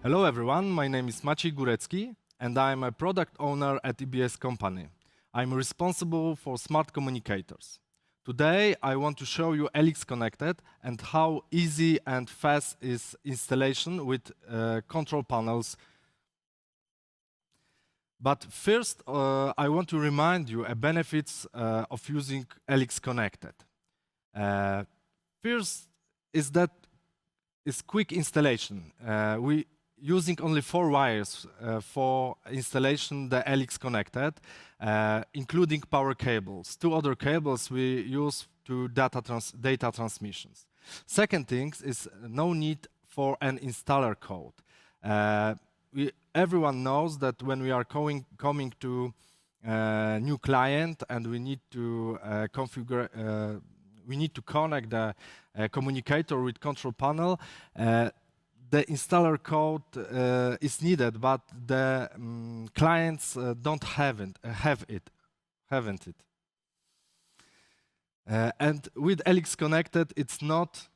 Hello everyone, my name is Maciej Górecki and I'm a product owner at EBS company. I'm responsible for smart communicators. Today I want to show you LX Connected and how easy and fast is installation with control panels. But first I want to remind you of benefits of using LX Connected. First is that it's quick installation. We using only 4 wires for installation the LX Connected, including power cables. 2 other cables we use to data transmissions. Second thing is no need for an installer code. Everyone knows that when we are coming to a new client and we need to configure, we need to connect the communicator with control panel, the installer code is needed, but the clients don't haven't it. And with LX Connected, it's not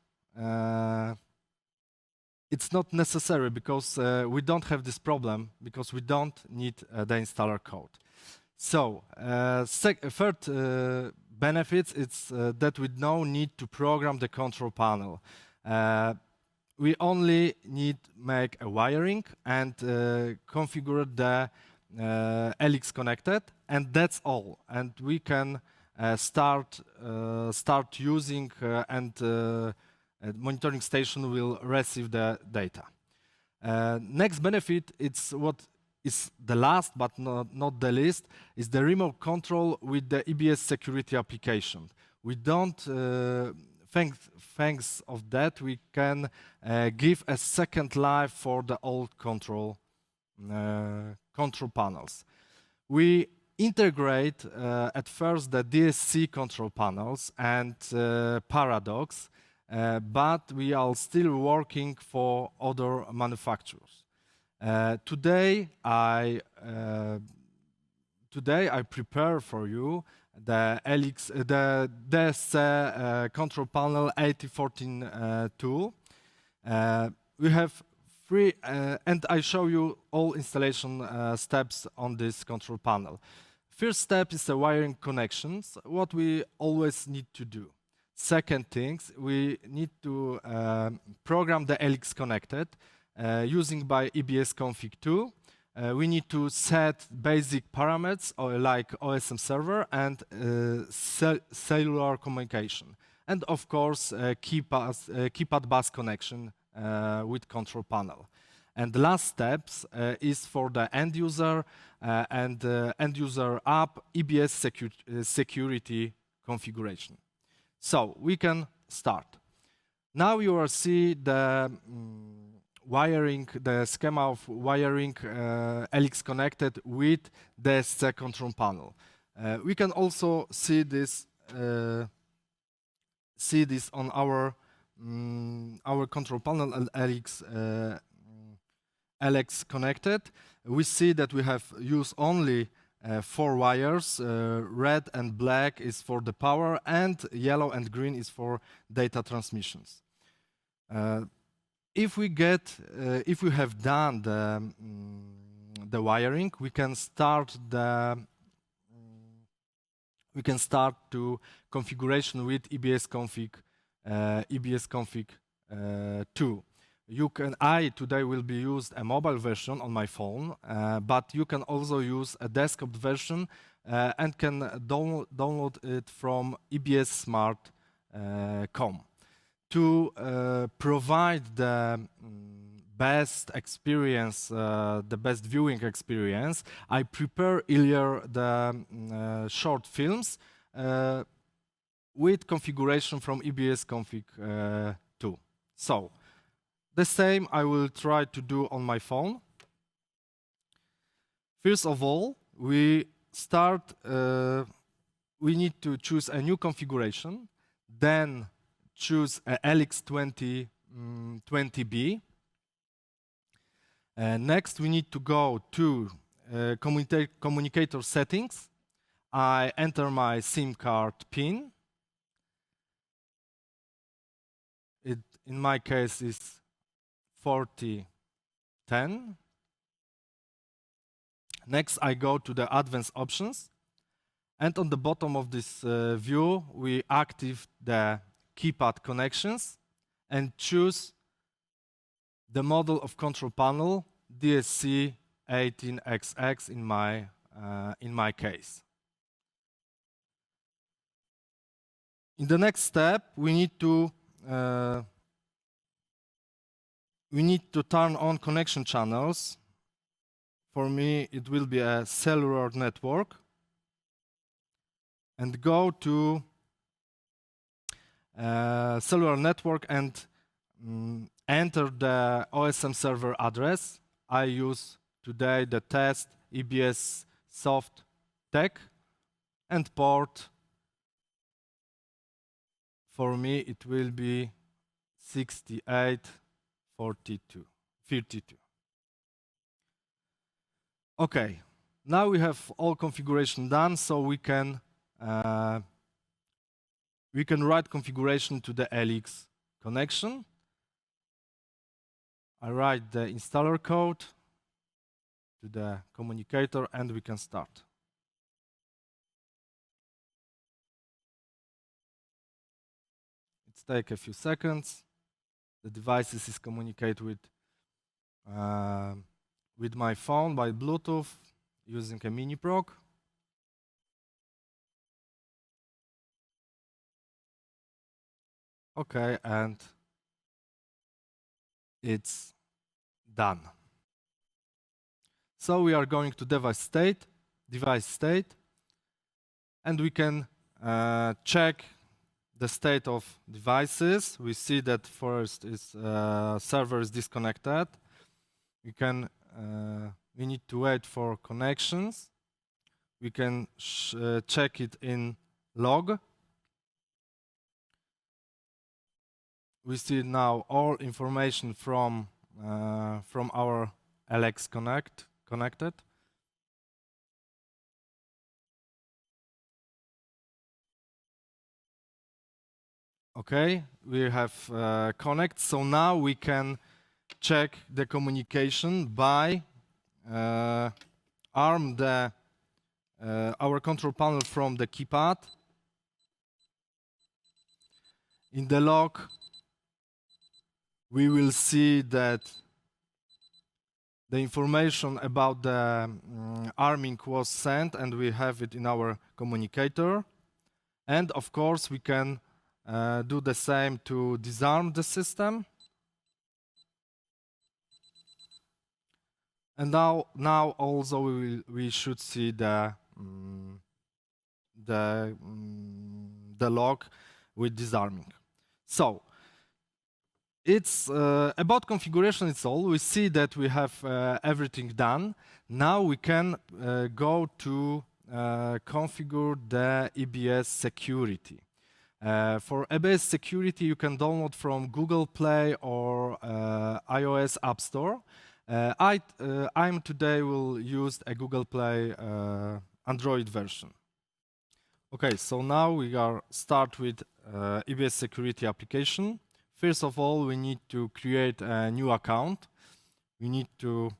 necessary because we don't have this problem because we don't need the installer code. So third benefits it's that we don't need to program the control panel. We only need make a wiring and configure the LX Connected, and that's all. And we can start using and monitoring station will receive the data. Next benefit, it's what is the last but not the least, is the remote control with the EBS security application. We don't. Thanks of that, we can give a second life for the old control panels. We integrate at first the DSC control panels and Paradox, but we are still working for other manufacturers. Today I prepare for you the DSC control panel 8014 tool. We have 3, and I show you all installation steps on this control panel. First step is the wiring connections, what we always need to do. Second things, we need to program the LX Connected using by EBS config tool. We need to set basic parameters like OSM server and cellular communication. And of course, keypad bus connection with control panel. And the last steps is for the end user and end user app EBS security configuration. So we can start. Now you will see the wiring, the schema of wiring LX Connected with the control panel. We can also see this on our control panel LX Connected. We see that we have used only 4 wires. Red and black is for the power, and yellow and green is for data transmissions. If we have done the wiring, we can start to configuration with EBS config 2. I today will be used a mobile version on my phone, but you can also use a desktop version and can download it from ebssmart.com. To provide the best experience, the best viewing experience, I prepare earlier the short films with configuration from EBS config 2. So, the same I will try to do on my phone. First of all, we need to choose a new configuration, then choose a LX20B. Next, we need to go to communicator settings. I enter my SIM card PIN. In my case, is 40 10. Next, I go to the advanced options. And on the bottom of this view, we activate the keypad connections and choose the model of control panel DSC 18XX in my case. In the next step, we need to turn on connection channels. For me, it will be a cellular network. And go to cellular network and enter the OSM server address. I use today the test EBS soft tech and port. For me, it will be 6842. Okay, now we have all configuration done, so we can write configuration to the LX connection. I write the installer code to the communicator and we can start. It takes a few seconds. The devices is communicate with my phone by Bluetooth using a mini proc. Okay, and it's done. So we are going to device state, and we can check the state of devices. We see that first is server is disconnected. We need to wait for connections. We can check it in log. We see now all information from our LX connected. Okay, we have connect. So now we can check the communication by arm our control panel from the keypad. In the log, we will see that the information about the arming was sent and we have it in our communicator. And of course, we can do the same to disarm the system. And now also we should see the log with disarming. So it's about configuration. It's all. We see that we have everything done. Now we can go to configure the EBS security. For EBS security, you can download from Google Play or iOS App Store. I'm today will use a Google Play Android version. Okay, so now we are start with EBS security application. First of all, we need to create a new account. We need to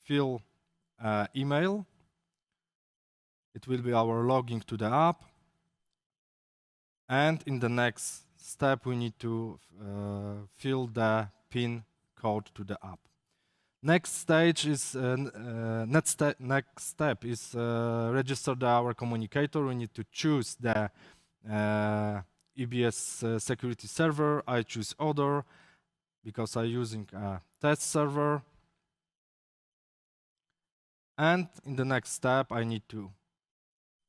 fill email. It will be our login to the app. And in the next step, we need to fill the PIN code to the app. Next stage is next step is register our communicator. We need to choose the EBS security server. I choose other because I'm using a test server. And in the next step, I need to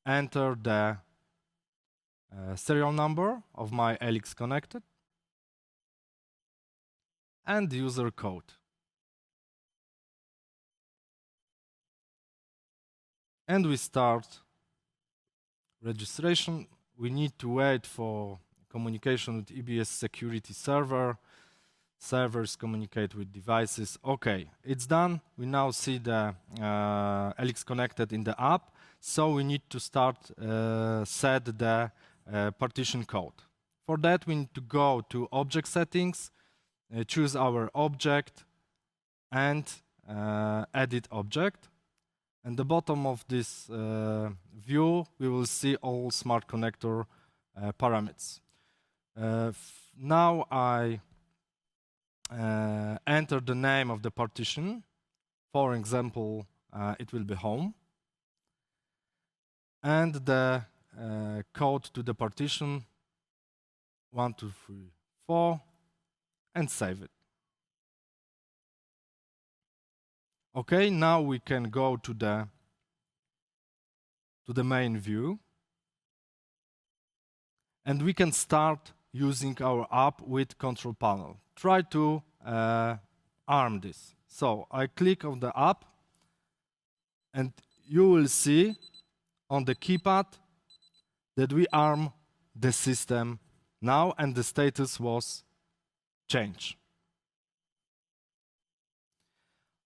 enter the serial number of my LX connected and the user code. And we start registration. We need to wait for communication with EBS security server. Servers communicate with devices. Okay, it's done. We now see the LX connected in the app. So we need to start set the partition code. For that, we need to go to object settings, choose our object, and edit object. And the bottom of this view, we will see all smart connector parameters. Now I enter the name of the partition. For example, it will be home. And the code to the partition 1, 2, 3, 4, and save it. Okay, now we can go to the main view, and we can start using our app with control panel. Try to arm this. So I click on the app, and you will see on the keypad that we arm the system now, and the status was changed.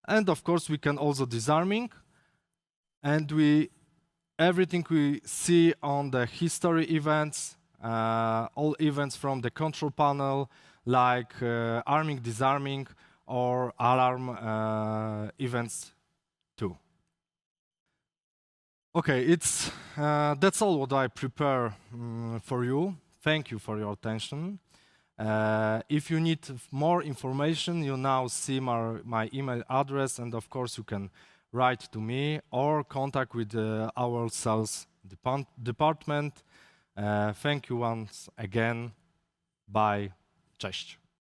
And of course, we can also disarming, and everything we see on the history events, all events from the control panel, like arming, disarming, or alarm events too. Okay, that's all what I prepare for you. Thank you for your attention. If you need more information, you now see my email address, and of course you can write to me or contact with our sales department. Thank you once again. Bye. Cześć.